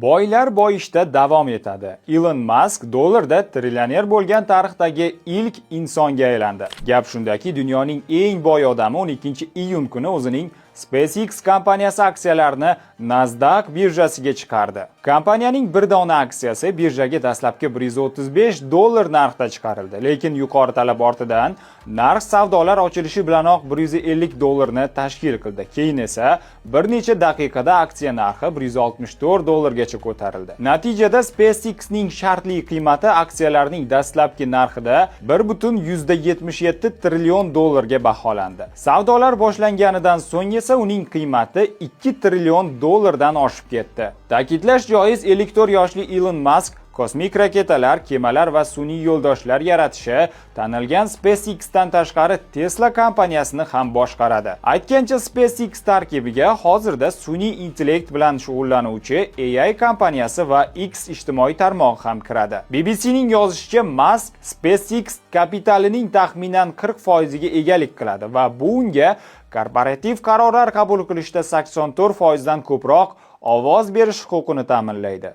Boylar boyishda davom etadi. Elon Musk dollarda trilloner bo'lgan tarixdagi ilk insonga aylandi. Gap shundaki, dunyoning eng boy odami 12-iyun kuni o'zining SpaceX kompaniyasi aksiyalarini Nasdaq birjasiga chiqardi. Kompaniyaning bir dona aksiyasi birjaga dastlabki $135 narxda chiqarildi, lekin yuqori talab ortidan narx savdolar ochilishi bilanoq $150 ni tashkil qildi. Keyin esa bir necha daqiqada aksiya narxi $164 gacha ko'tarildi. Natijada SpaceXning shartli qiymati aksiyalarning dastlabki narxida 1,77 trillion dollarga baholandi. Savdolar boshlanganidan so'ng esa uning qiymati 2 trillion dollardan oshib ketdi. Ta'kidlash joiz, 54 yoshli Elon Musk kosmik raketalar, kemalar va sun'iy yo'ldoshlar yaratishi tanilgan SpaceXdan tashqari Tesla kompaniyasini ham boshqaradi. Aytgancha, SpaceX tarkibiga hozirda sun'iy intellekt bilan shug'ullanuvchi AI kompaniyasi va X ijtimoiy tarmog'i ham kiradi. BBCning yozishicha, Musk SpaceX kapitalining taxminan 40% ga egalik qiladi va bu unga korporativ qarorlar qabul qilishda 84% dan ko'proq ovoz berish huquqini ta'minlaydi.